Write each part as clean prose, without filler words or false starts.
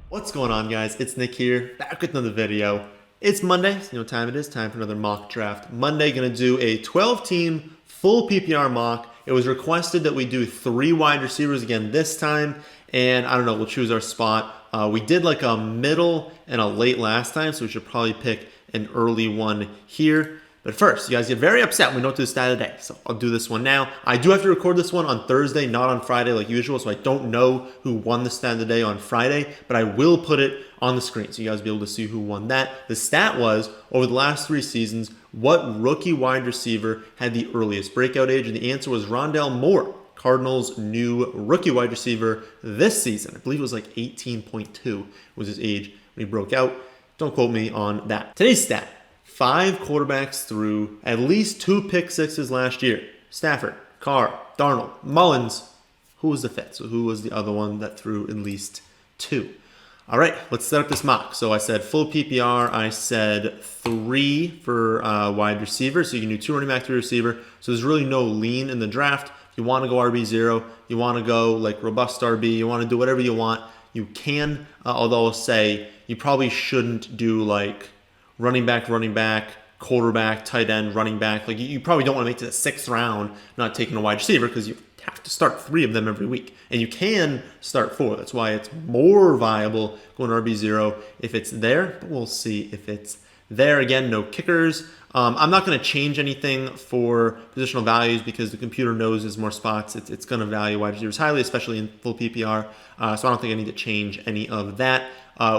What's going on, guys? It's Nick here, back with another video. It's Monday, so you know what time it is. Time for another mock draft. Monday, gonna do a 12-team full PPR mock. It was requested that we do 3 wide receivers again this time, and I don't know, we'll choose our spot. We did like a middle and a late last time, so we should probably pick an early one here. But first, you guys get very upset when we don't do the stat of the day, so I'll do this one now. I do have to record this one on Thursday, not on Friday like usual, so I don't know who won the stat of the day on Friday, but I will put it on the screen so you guys will be able to see who won that. The stat was, over the last 3 seasons, what rookie wide receiver had the earliest breakout age? And the answer was Rondale Moore, Cardinals' new rookie wide receiver this season. I believe it was like 18.2 was his age when he broke out. Don't quote me on that. Today's stat. 5 quarterbacks threw at least 2 pick sixes last year. Stafford, Carr, Darnold, Mullins. Who was the 5th? So who was the other one that threw at least 2? All right, let's set up this mock. So I said full PPR. I said 3 for wide receiver. So you can do 2 running back, 3 receiver. So there's really no lean in the draft. If you want to go RB0, you want to go like robust RB, you want to do whatever you want, you can. Although I'll say you probably shouldn't do like running back, quarterback, tight end, running back. Like you probably don't want to make it to the 6th round not taking a wide receiver because you have to start 3 of them every week. And you can start 4. That's why it's more viable going RB0 if it's there. But we'll see if it's there. Again, no kickers. I'm not going to change anything for positional values because the computer knows there's more spots. It's going to value wide receivers highly, especially in full PPR. So I don't think I need to change any of that.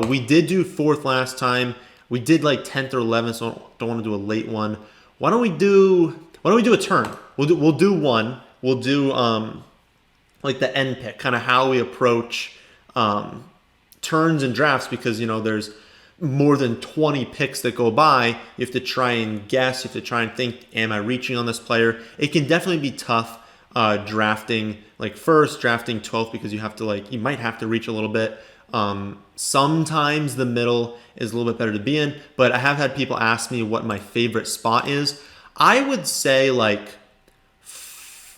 We did do 4th last time. We did like 10th or 11th, so I don't want to do a late one. Why don't we do a turn? We'll do one. We'll do like the end pick, kind of how we approach turns and drafts, because you know there's more than 20 picks that go by. You have to try and guess. You have to try and think, am I reaching on this player? It can definitely be tough drafting like first, drafting 12th, because you have to you might have to reach a little bit. Sometimes the middle is a little bit better to be in, but I have had people ask me what my favorite spot is. I would say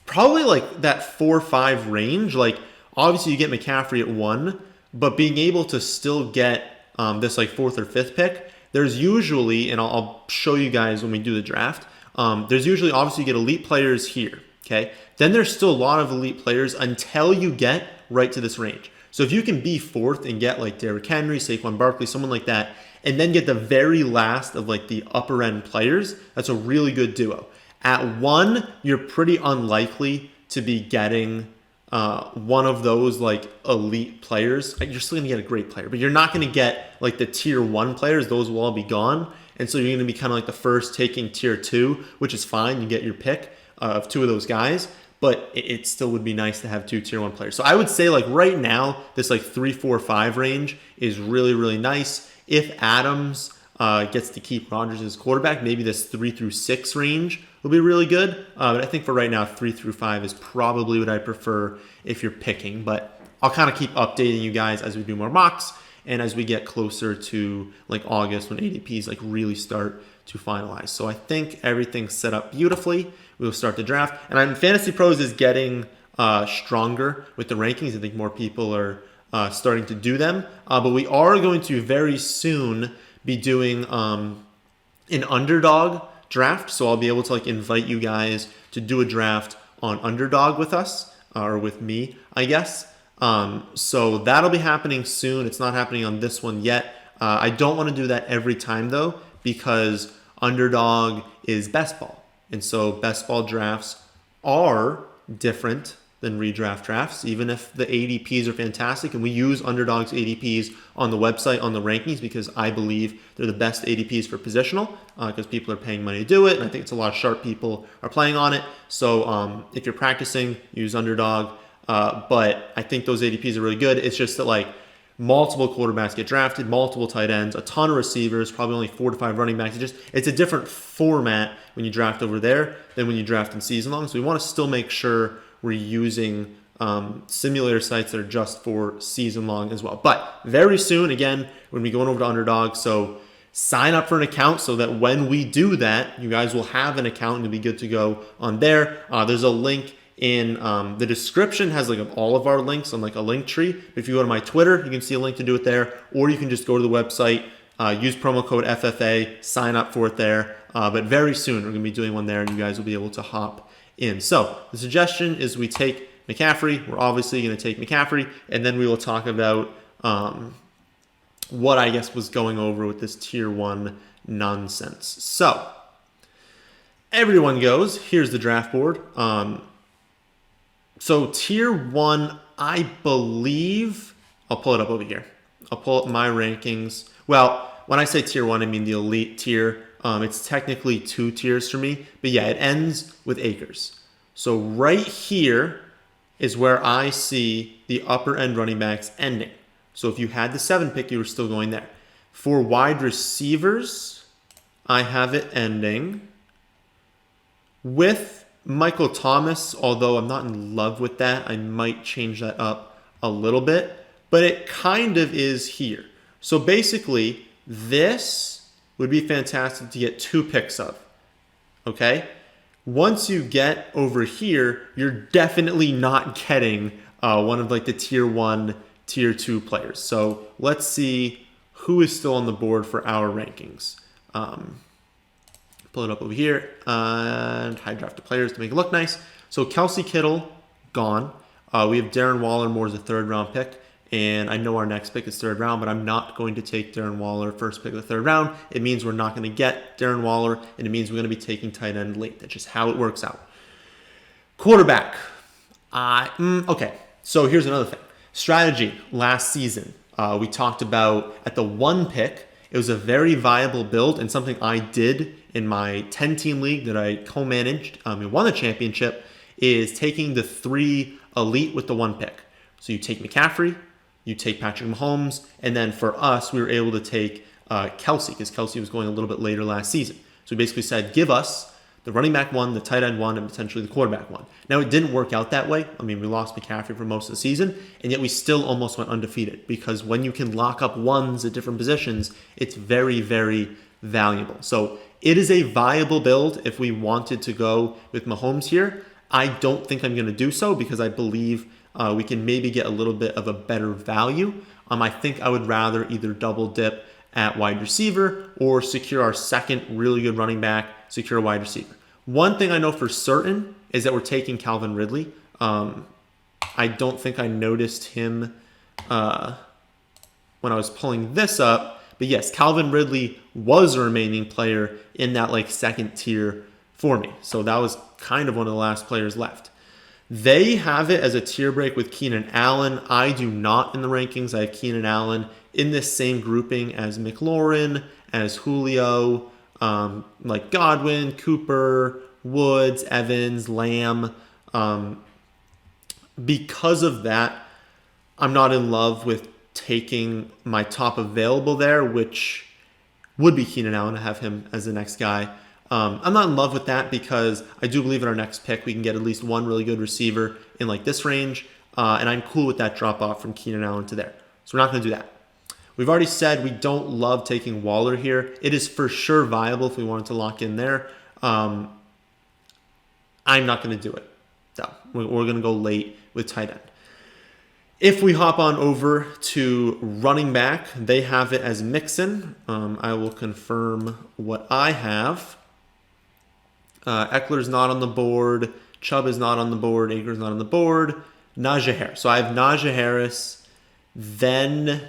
probably like that 4-5 range. Like obviously you get McCaffrey at 1, but being able to still get this like 4th or 5th pick, there's usually, and I'll show you guys when we do the draft, there's usually obviously you get elite players here, okay? Then there's still a lot of elite players until you get right to this range. So if you can be 4th and get like Derrick Henry, Saquon Barkley, someone like that, and then get the very last of like the upper end players, that's a really good duo. At 1, you're pretty unlikely to be getting one of those like elite players. You're still gonna get a great player, but you're not gonna get like the tier 1 players. Those will all be gone. And so you're gonna be kind of like the first taking tier 2, which is fine. You get your pick of 2 of those guys. But it still would be nice to have 2 tier 1 players. So I would say like right now, this like 3, 4, 5 range is really, really nice. If Adams gets to keep Rodgers as quarterback, maybe this 3 through 6 range will be really good. But I think for right now, 3 through 5 is probably what I prefer if you're picking. But I'll kind of keep updating you guys as we do more mocks and as we get closer to like August when ADPs like really start to finalize. So I think everything's set up beautifully. We'll start the draft. And Fantasy Pros is getting stronger with the rankings. I think more people are starting to do them. But we are going to very soon be doing an underdog draft. So I'll be able to like invite you guys to do a draft on underdog with us, or with me, I guess. So that'll be happening soon. It's not happening on this one yet. I don't want to do that every time though, because underdog is best ball. And so best ball drafts are different than redraft drafts, even if the ADPs are fantastic. And we use underdogs ADPs on the website, on the rankings, because I believe they're the best ADPs for positional, because people are paying money to do it. And I think it's a lot of sharp people are playing on it. So if you're practicing, use underdog. But I think those ADPs are really good. It's just that like multiple quarterbacks get drafted, multiple tight ends, a ton of receivers, probably only 4 to 5 running backs. It's a different format when you draft over there than when you draft in season long. So we want to still make sure we're using simulator sites that are just for season long as well. But very soon, again, when we go over to Underdog, so sign up for an account so that when we do that, you guys will have an account and you'll be good to go on there. There's a link in the description has like all of our links on like a link tree. If you go to my Twitter, you can see a link to do it there, or you can just go to the website, use promo code FFA, sign up for it there. But very soon we're going to be doing one there, and you guys will be able to hop in. So the suggestion is we take McCaffrey. We're obviously going to take McCaffrey, and then we will talk about what I guess was going over with this tier 1 nonsense. So everyone goes. Here's the draft board. So tier 1, I believe, I'll pull it up over here. I'll pull up my rankings. Well, when I say tier 1, I mean the elite tier. It's technically 2 tiers for me. But yeah, it ends with Akers. So right here is where I see the upper end running backs ending. So if you had the 7 pick, you were still going there. For wide receivers, I have it ending with Michael Thomas, although I'm not in love with that. I might change that up a little bit, but it kind of is here. So basically, this would be fantastic to get 2 picks of, okay? Once you get over here, you're definitely not getting one of like the tier 1, tier 2 players. So let's see who is still on the board for our rankings. Pull it up over here and high drafted players to make it look nice. So Kelsey Kittle, gone. We have Darren Waller more as a 3rd round pick. And I know our next pick is 3rd round, but I'm not going to take Darren Waller first pick of the 3rd round. It means we're not going to get Darren Waller, and it means we're going to be taking tight end late. That's just how it works out. Quarterback. Okay, so here's another thing. Strategy last season. We talked about at the 1 pick, it was a very viable build and something I did in my 10-team league that I co-managed and won the championship is taking the 3 elite with the 1 pick. So you take McCaffrey, you take Patrick Mahomes, and then for us, we were able to take Kelsey because Kelsey was going a little bit later last season. So we basically said, give us the running back 1, the tight end 1, and potentially the quarterback 1. Now, it didn't work out that way. I mean, we lost McCaffrey for most of the season, and yet we still almost went undefeated because when you can lock up 1s at different positions, it's very, very valuable. So it is a viable build if we wanted to go with Mahomes here. I don't think I'm going to do so because I believe we can maybe get a little bit of a better value. I think I would rather either double dip at wide receiver or secure our 2nd really good running back, secure a wide receiver. One thing I know for certain is that we're taking Calvin Ridley. I don't think I noticed him when I was pulling this up, but yes, Calvin Ridley was a remaining player in that like 2nd tier for me. So that was kind of one of the last players left. They have it as a tier break with Keenan Allen. I do not in the rankings. I have Keenan Allen in this same grouping as McLaurin, as Julio, like Godwin, Cooper, Woods, Evans, Lamb. Because of that, I'm not in love with taking my top available there, which would be Keenan Allen. I have him as the next guy. I'm not in love with that because I do believe in our next pick we can get at least 1 really good receiver in like this range, and I'm cool with that drop off from Keenan Allen to there. So we're not going to do that. We've already said we don't love taking Waller here. It is for sure viable if we wanted to lock in there. I'm not going to do it. So we're going to go late with tight end. If we hop on over to running back, they have it as Mixon. I will confirm what I have. Eckler's not on the board. Chubb is not on the board. Akers not on the board. Najee Harris. So I have Najee Harris. Then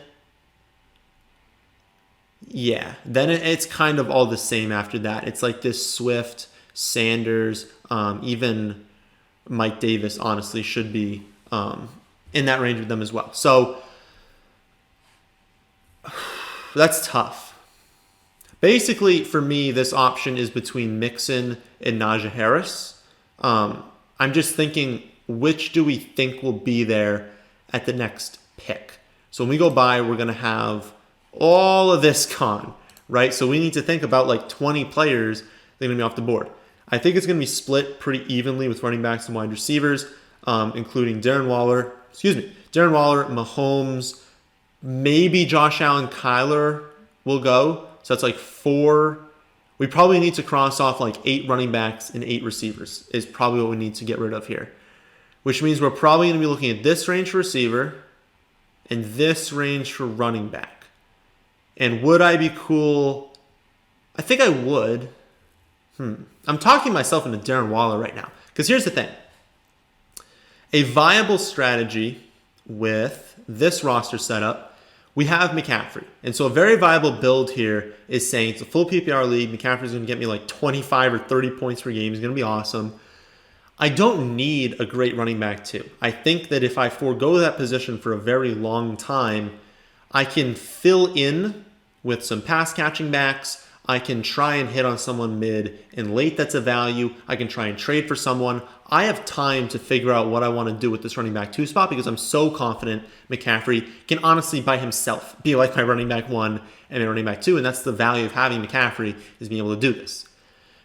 it's kind of all the same after that. It's like this Swift, Sanders, even Mike Davis, honestly, should be in that range with them as well. So that's tough. Basically, for me, this option is between Mixon and Najee Harris. I'm just thinking, which do we think will be there at the next pick? So when we go by, we're going to have all of this gone, right? So we need to think about like 20 players that are going to be off the board. I think it's going to be split pretty evenly with running backs and wide receivers, including Darren Waller, Mahomes, maybe Josh Allen, Kyler will go. So that's like 4. We probably need to cross off like 8 running backs and 8 receivers is probably what we need to get rid of here. which means we're probably going to be looking at this range for receiver and this range for running back. And would I be cool? I think I would. I'm talking myself into Darren Waller right now. Because here's the thing. A viable strategy with this roster setup, we have McCaffrey. And so a very viable build here is saying it's a full PPR league. McCaffrey's going to get me like 25 or 30 points per game. He's going to be awesome. I don't need a great running back too. I think that if I forego that position for a very long time, I can fill in with some pass catching backs. I can try and hit on someone mid and late that's a value. I can try and trade for someone. I have time to figure out what I want to do with this running back 2 spot because I'm so confident McCaffrey can honestly by himself be like my running back 1 and my running back 2, and that's the value of having McCaffrey is being able to do this.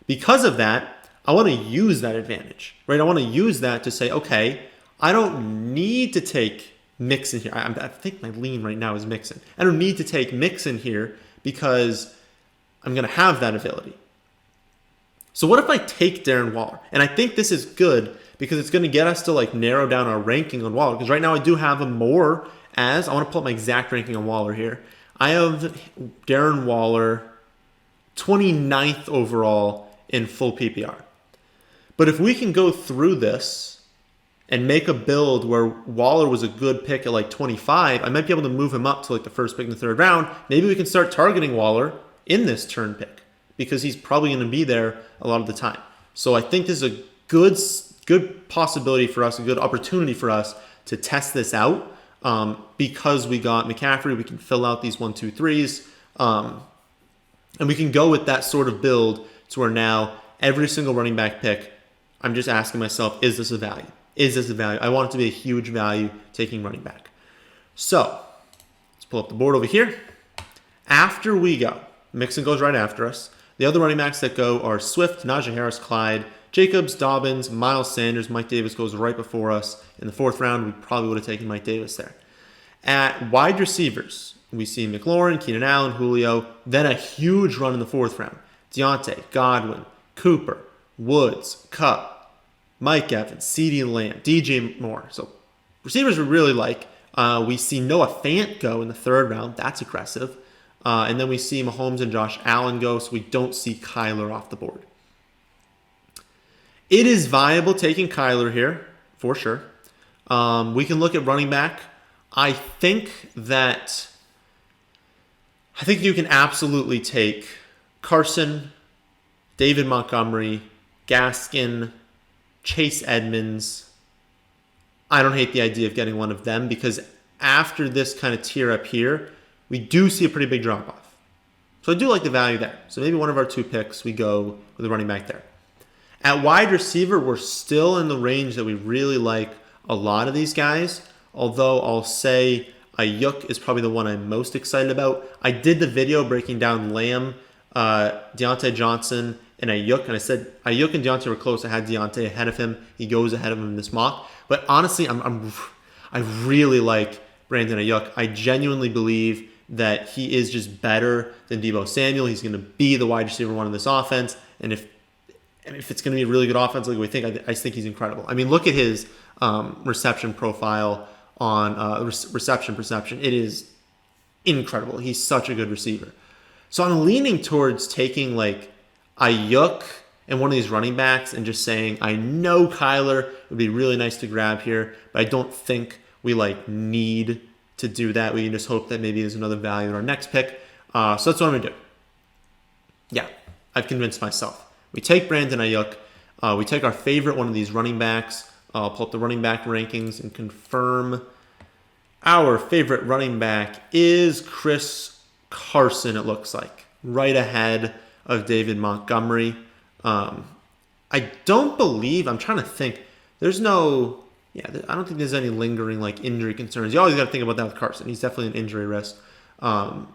Because of that, I want to use that advantage, right? I want to use that to say, okay, I don't need to take Mixon here. I think my lean right now is Mixon. I don't need to take Mixon here because I'm going to have that ability. So what if I take Darren Waller? And I think this is good because it's going to get us to like narrow down our ranking on Waller. Because right now I do have him more as, I want to pull up my exact ranking on Waller here. I have Darren Waller 29th overall in full PPR. But if we can go through this and make a build where Waller was a good pick at like 25, I might be able to move him up to like the first pick in the 3rd round. Maybe we can start targeting Waller in this turn pick because he's probably going to be there a lot of the time. So I think this is a good possibility for us, a good opportunity for us to test this out because we got McCaffrey. We can fill out these 1, 2, 3s, and we can go with that sort of build to where now every single running back pick, I'm just asking myself, is this a value? Is this a value? I want it to be a huge value taking running back. So let's pull up the board over here. After we go, Mixon goes right after us. The other running backs that go are Swift, Najee Harris, Clyde, Jacobs, Dobbins, Miles Sanders. Mike Davis goes right before us. In the 4th round, we probably would have taken Mike Davis there. At wide receivers, we see McLaurin, Keenan Allen, Julio, then a huge run in the 4th round. Deontay, Godwin, Cooper, Woods, Kupp, Mike Evans, CeeDee Lamb, DJ Moore. So receivers we really like. We see Noah Fant go in the 3rd round. That's aggressive. And then we see Mahomes and Josh Allen go, so we don't see Kyler off the board. It is viable taking Kyler here, for sure. We can look at running back. I think you can absolutely take Carson, David Montgomery, Gaskin, Chase Edmonds. I don't hate the idea of getting one of them because after this kind of tier up here, we do see a pretty big drop-off. So I do like the value there. So maybe one of our 2 picks, we go with the running back there. At wide receiver, we're still in the range that we really like a lot of these guys, although I'll say Ayuk is probably the one I'm most excited about. I did the video breaking down Lamb, Deontay Johnson, and Ayuk, and I said Ayuk and Deontay were close. I had Deontay ahead of him. He goes ahead of him in this mock. But honestly, I really like Brandon Ayuk. I genuinely believe that he is just better than Deebo Samuel. He's going to be the wide receiver 1 in this offense. And if it's going to be a really good offense like we think, I think he's incredible. I mean, look at his reception profile on reception perception. It is incredible. He's such a good receiver. So I'm leaning towards taking like Ayuk and one of these running backs and just saying, I know Kyler would be really nice to grab here, but I don't think we like need to do that. We can just hope that maybe there's another value in our next pick. So that's what I'm going to do. Yeah, I've convinced myself. We take Brandon Ayuk. We take our favorite one of these running backs. I'll pull up the running back rankings and confirm our favorite running back is Chris Carson, it looks like. Right ahead of David Montgomery. I don't believe, I'm trying to think, I don't think there's any lingering like injury concerns. You always got to think about that with Carson. He's definitely an injury risk. But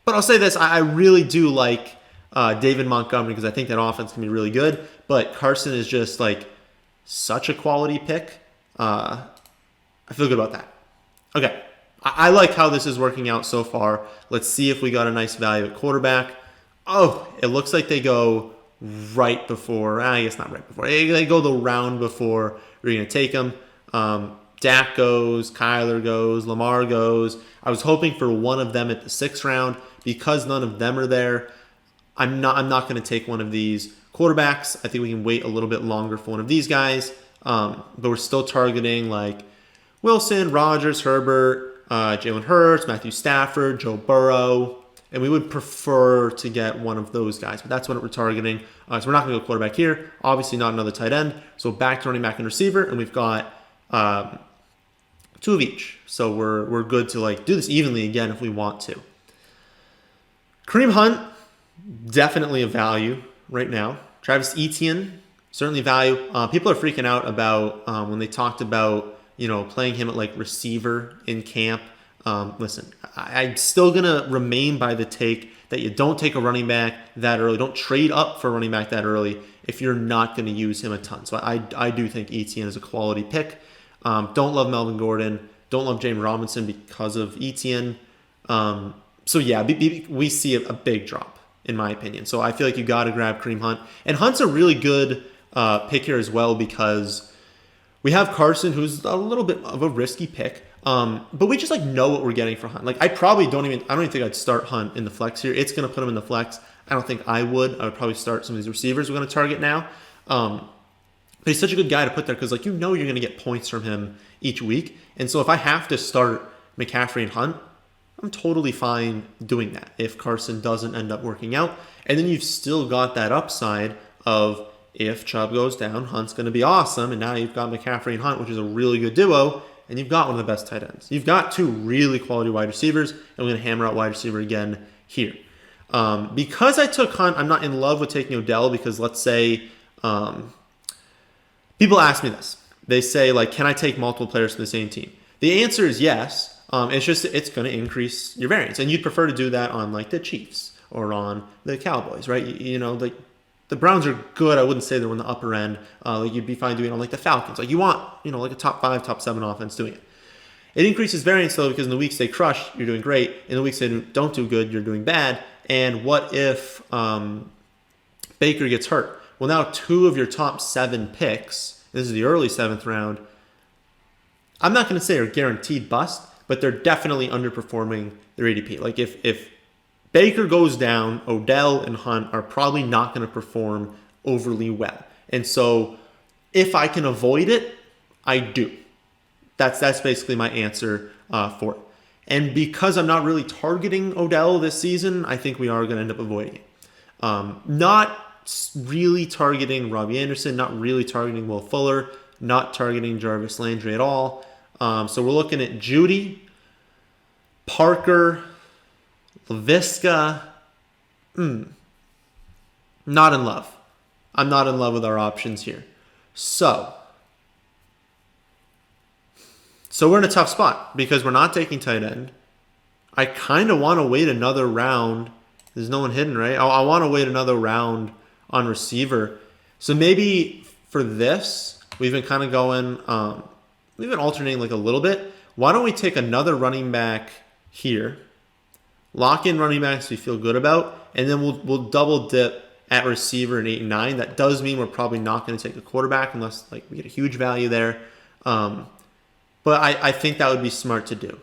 I'll say this, I really do like David Montgomery because I think that offense can be really good. But Carson is just like such a quality pick. I feel good about that. Okay, I like how this is working out so far. Let's see if we got a nice value at quarterback. Oh, it looks like they go right before, I guess not right before, they go the round before we're going to take them. Dak goes, Kyler goes, Lamar goes. I was hoping for one of them at the 6th round. Because none of them are there, I'm not going to take one of these quarterbacks. I think we can wait a little bit longer for one of these guys. But we're still targeting like Wilson, Rodgers, Herbert, Jalen Hurts, Matthew Stafford, Joe Burrow. And we would prefer to get one of those guys. But that's what we're targeting. So we're not going to go quarterback here. Obviously not another tight end. So back to running back and receiver. And we've got 2 of each. So we're good to like do this evenly again if we want to. Kareem Hunt, definitely a value right now. Travis Etienne, certainly value. People are freaking out about when they talked about, playing him at like receiver in camp. Listen, I'm still going to remain by the take that you don't take a running back that early. Don't trade up for a running back that early if you're not going to use him a ton. So I do think Etienne is a quality pick. Don't love Melvin Gordon. Don't love James Robinson because of Etienne. So yeah, we see a big drop in my opinion. So I feel like you got to grab Kareem Hunt. And Hunt's a really good pick here as well because we have Carson, who's a little bit of a risky pick. But we just like know what we're getting for Hunt. Like I don't even think I'd start Hunt in the flex here. It's going to put him in the flex. I don't think I would. I would probably start some of these receivers we're going to target now. But he's such a good guy to put there because like you're going to get points from him each week. And so if I have to start McCaffrey and Hunt, I'm totally fine doing that if Carson doesn't end up working out. And then you've still got that upside of if Chubb goes down, Hunt's going to be awesome. And now you've got McCaffrey and Hunt, which is a really good duo. And you've got one of the best tight ends. You've got 2 really quality wide receivers. And we're going to hammer out wide receiver again here. Because I took Hunt, I'm not in love with taking Odell because let's say people ask me this. They say, like, can I take multiple players from the same team? The answer is yes. It's going to increase your variance. And you'd prefer to do that on, like, the Chiefs or on the Cowboys, right? Like, the Browns are good. I wouldn't say they're on the upper end. Like, you'd be fine doing it on, like, the Falcons. Like, you want, like a top 5, top 7 offense doing it. It increases variance, though, because in the weeks they crush, you're doing great. In the weeks they don't do good, you're doing bad. And what if Baker gets hurt? Well, now 2 of your top 7 picks, this is the early 7th round, I'm not going to say are guaranteed bust, but they're definitely underperforming their ADP. Like if Baker goes down, Odell and Hunt are probably not going to perform overly well. And so if I can avoid it, I do. That's basically my answer for it. And because I'm not really targeting Odell this season, I think we are going to end up avoiding it. Not really targeting Robbie Anderson, not really targeting Will Fuller, not targeting Jarvis Landry at all. So we're looking at Judy, Parker, LaVisca. Not in love. I'm not in love with our options here. So we're in a tough spot because we're not taking tight end. I kind of want to wait another round. There's no one hidden, right? I want to wait another round on receiver. So maybe for this, we've been kind of going, we've been alternating like a little bit. Why don't we take another running back here, lock in running backs we feel good about, and then we'll double dip at receiver in 8 and 9. That does mean we're probably not going to take a quarterback unless like we get a huge value there. But I think that would be smart to do.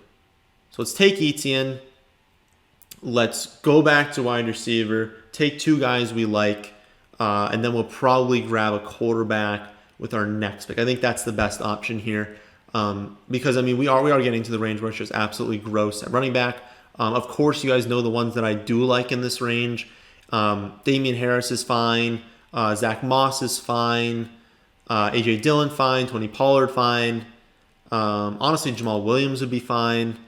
So let's take Etienne. Let's go back to wide receiver, take 2 guys we like, and then we'll probably grab a quarterback with our next pick. I think that's the best option here because, I mean, we are getting to the range where it's just absolutely gross at running back. Of course, you guys know the ones that I do like in this range. Damian Harris is fine. Zach Moss is fine. A.J. Dillon fine. Tony Pollard fine. Honestly, Jamal Williams would be fine.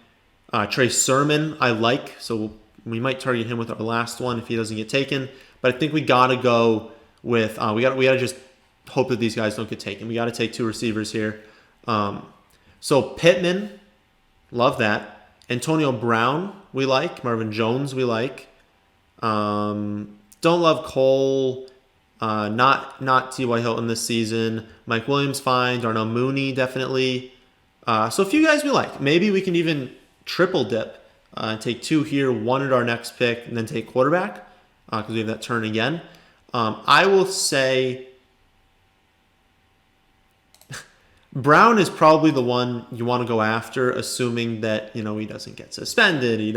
Trey Sermon I like, so we might target him with our last one if he doesn't get taken. But I think we gotta go with we gotta just hope that these guys don't get taken. We gotta take 2 receivers here. So Pittman, love that. Antonio Brown we like. Marvin Jones we like. Don't love Cole. Not T.Y. Hilton this season. Mike Williams fine. Darnell Mooney definitely. So a few guys we like. Maybe we can even triple dip. Take 2 here, 1 at our next pick, and then take quarterback because we have that turn again. I will say Brown is probably the one you want to go after, assuming that, you know, he doesn't get suspended. He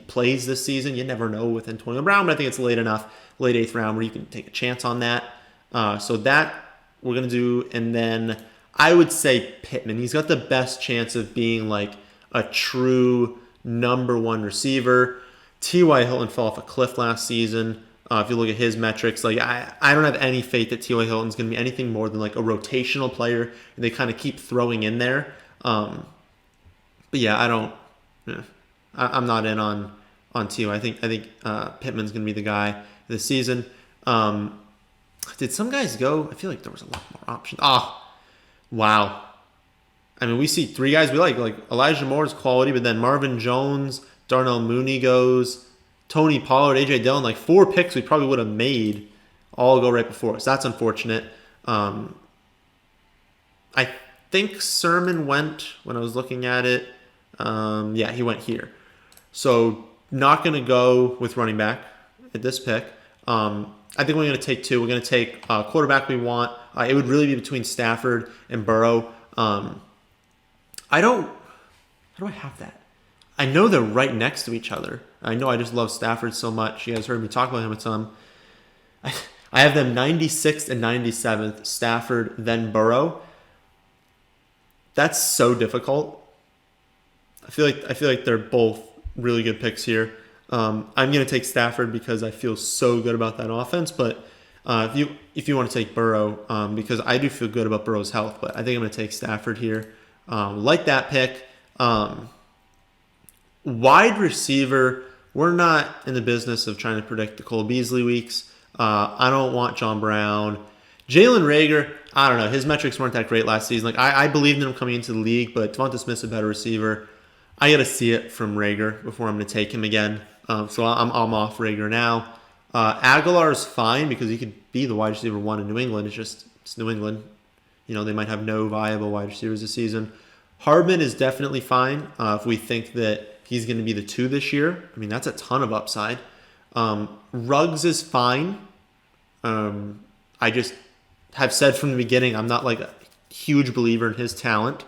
plays this season. You never know with Antonio Brown, but I think it's late enough, late 8th round, where you can take a chance on that. So that we're going to do. And then I would say Pittman. He's got the best chance of being like a true number one receiver. T.Y. Hilton fell off a cliff last season. If you look at his metrics, like I don't have any faith that T.Y. Hilton's going to be anything more than like a rotational player. They kind of keep throwing in there. But yeah, I'm not in on T.Y. I think Pittman's going to be the guy this season. Did some guys go? I feel like there was a lot more options. Wow. I mean, we see 3 guys we like Elijah Moore's quality, but then Marvin Jones, Darnell Mooney goes, Tony Pollard, A.J. Dillon, like 4 picks we probably would have made all go right before us. That's unfortunate. I think Sermon went when I was looking at it. Yeah, he went here. So not going to go with running back at this pick. I think we're going to take 2. We're going to take quarterback we want. It would really be between Stafford and Burrow. How do I have that? I know they're right next to each other. I know I just love Stafford so much. You guys heard me talk about him a ton. I have them 96th and 97th, Stafford, then Burrow. That's so difficult. I feel like they're both really good picks here. I'm going to take Stafford because I feel so good about that offense. But if you want to take Burrow, because I do feel good about Burrow's health, but I think I'm going to take Stafford here. Like that pick. Wide receiver, we're not in the business of trying to predict the Cole Beasley weeks. I don't want John Brown. Jalen Reagor, I don't know. His metrics weren't that great last season. Like I believed in him coming into the league, but Devonta Smith's a better receiver. I got to see it from Reagor before I'm going to take him again. So I'm off Reagor now. Aguilar is fine because he could be the wide receiver 1 in New England. It's New England. You know, they might have no viable wide receivers this season. Hardman is definitely fine if we think that he's going to be the 2 this year. I mean, that's a ton of upside. Ruggs is fine. I just have said from the beginning, I'm not like a huge believer in his talent.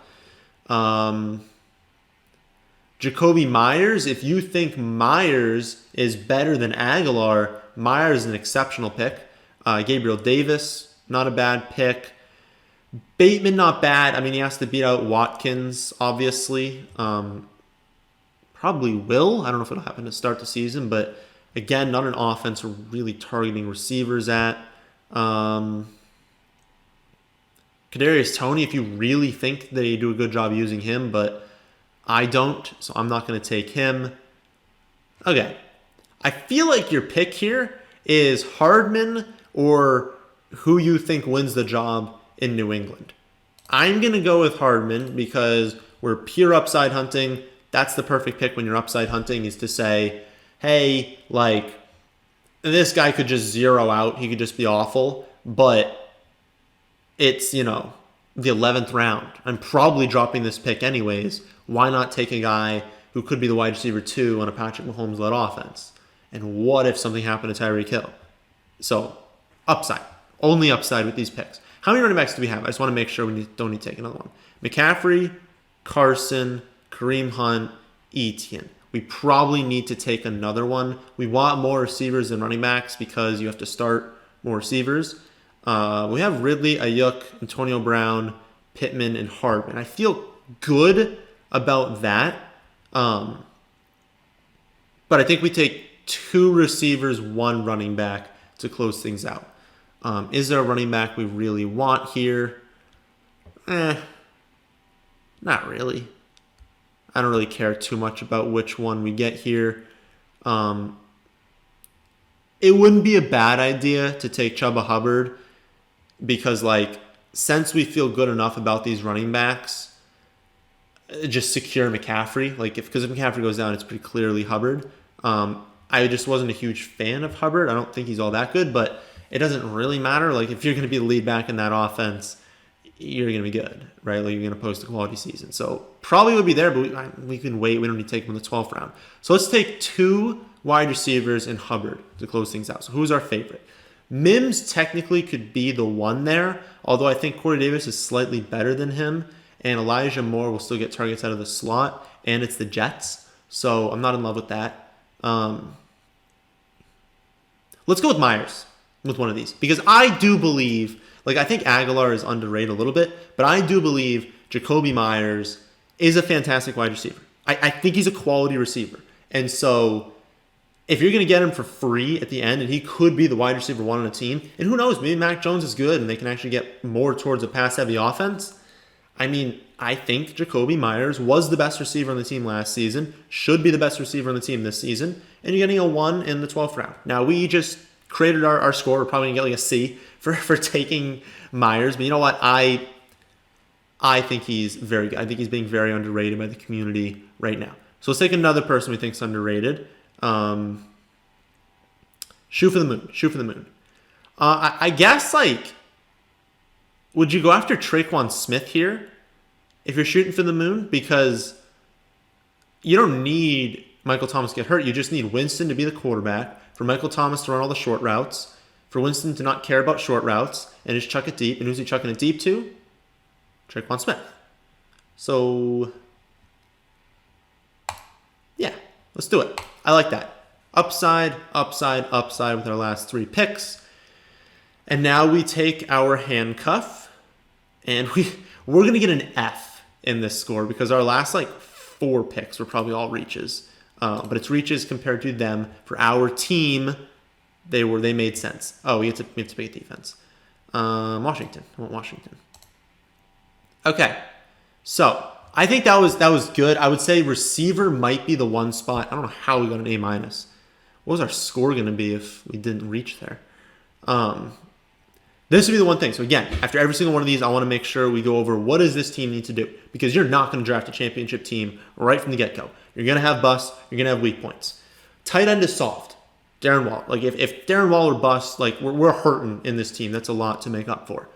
Jacoby Myers, if you think Myers is better than Aguilar, Myers is an exceptional pick. Gabriel Davis, not a bad pick. Bateman, not bad. I mean, he has to beat out Watkins, obviously. Probably will. I don't know if it'll happen to start the season, but again, not an offense we're really targeting receivers at. Kadarius Toney, if you really think they do a good job using him, but I don't, so I'm not going to take him. Okay. I feel like your pick here is Hardman or who you think wins the job in New England. I'm going to go with Hardman because we're pure upside hunting. That's the perfect pick when you're upside hunting, is to say, hey, like, this guy could just zero out. He could just be awful. But it's, you know, the 11th round. I'm probably dropping this pick anyways. Why not take a guy who could be the wide receiver 2 on a Patrick Mahomes-led offense? And what if something happened to Tyreek Hill? So, upside. Only upside with these picks. How many running backs do we have? I just want to make sure we don't need to take another one. McCaffrey, Carson, Kareem Hunt, Etienne. We probably need to take another one. We want more receivers than running backs because you have to start more receivers. We have Ridley, Ayuk, Antonio Brown, Pittman, and Hardman. I feel good about that. But I think we take 2 receivers, 1 running back to close things out. Is there a running back we really want here? Not really. I don't really care too much about which one we get here. It wouldn't be a bad idea to take Chuba Hubbard because, like, since we feel good enough about these running backs, just secure McCaffrey. Like, because if McCaffrey goes down, it's pretty clearly Hubbard. I just wasn't a huge fan of Hubbard. I don't think he's all that good, but it doesn't really matter. Like, if you're going to be the lead back in that offense, you're going to be good, right? Like, you're going to post a quality season. So probably would be there, but we can wait. We don't need to take him in the 12th round. So let's take 2 wide receivers and Hubbard to close things out. So who's our favorite? Mims technically could be the one there, although I think Corey Davis is slightly better than him, and Elijah Moore will still get targets out of the slot, and it's the Jets, so I'm not in love with that. Let's go with Myers with one of these, because I do believe, like I think Aguilar is underrated a little bit, but I do believe Jacoby Myers is a fantastic wide receiver. I think he's a quality receiver, and so if you're going to get him for free at the end, and he could be the wide receiver one on a team, and who knows, maybe Mac Jones is good and they can actually get more towards a pass-heavy offense. I mean, I think Jacoby Myers was the best receiver on the team last season, should be the best receiver on the team this season, and you're getting a 1 in the 12th round. Now, we just created our score. We're probably going to get like a C for taking Myers, but you know what? I think he's very good. I think he's being very underrated by the community right now. So let's take another person we think is underrated. Shoot for the moon. I guess, like, would you go after Traquan Smith here if you're shooting for the moon? Because you don't need Michael Thomas to get hurt. You just need Winston to be the quarterback, for Michael Thomas to run all the short routes, for Winston to not care about short routes and just chuck it deep. And who's he chucking it deep to? Traquan Smith. So, yeah, let's do it. I like that. Upside with our last 3 picks. And now we take our handcuff, and we're going to get an F in this score because our last, like, 4 picks were probably all reaches. But it's reaches compared to them. For our team, they made sense. Oh, we have to pick a defense. Washington. I want Washington. Okay. So, I think that was good. I would say receiver might be the one spot. I don't know how we got an A-. What was our score going to be if we didn't reach there? This would be the one thing. So again, after every single one of these, I want to make sure we go over what does this team need to do? Because you're not going to draft a championship team right from the get-go. You're going to have busts. You're going to have weak points. Tight end is solved. Darren Waller. Like if Darren Waller busts, like we're hurting in this team. That's a lot to make up for.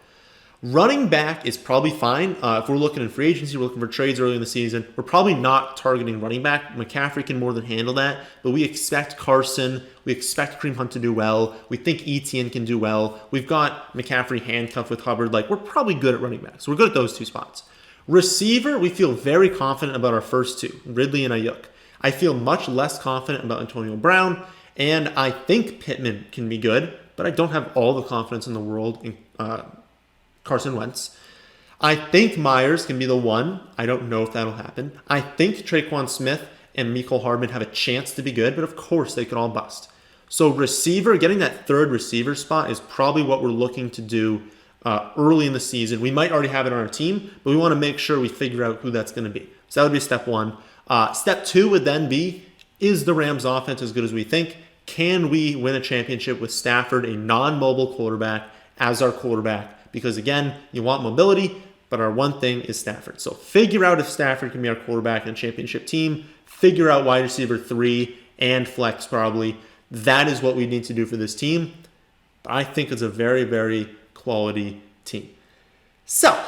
Running back is probably fine. If we're looking in free agency, we're looking for trades early in the season, we're probably not targeting running back. McCaffrey can more than handle that, but we expect Carson, we expect Kareem Hunt to do well. We think Etienne can do well. We've got McCaffrey handcuffed with Hubbard. Like, we're probably good at running back, so we're good at those 2 spots. Receiver, we feel very confident about our first 2, Ridley and Ayuk. I feel much less confident about Antonio Brown, and I think Pittman can be good, but I don't have all the confidence in the world in Carson Wentz. I think Myers can be the one. I don't know if that'll happen. I think Traquan Smith and Mecole Hardman have a chance to be good, but of course they could all bust. So receiver, getting that 3rd receiver spot is probably what we're looking to do early in the season. We might already have it on our team, but we want to make sure we figure out who that's going to be. So that would be step 1. Step 2 would then be, is the Rams offense as good as we think? Can we win a championship with Stafford, a non-mobile quarterback, as our quarterback? Because again, you want mobility, but our one thing is Stafford. So figure out if Stafford can be our quarterback in a championship team. Figure out wide receiver 3 and flex probably. That is what we need to do for this team. But I think it's a very, very quality team. So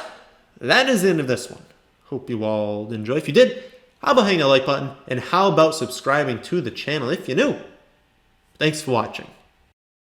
that is the end of this one. Hope you all enjoy. If you did, how about hitting that like button? And how about subscribing to the channel if you're new? Thanks for watching.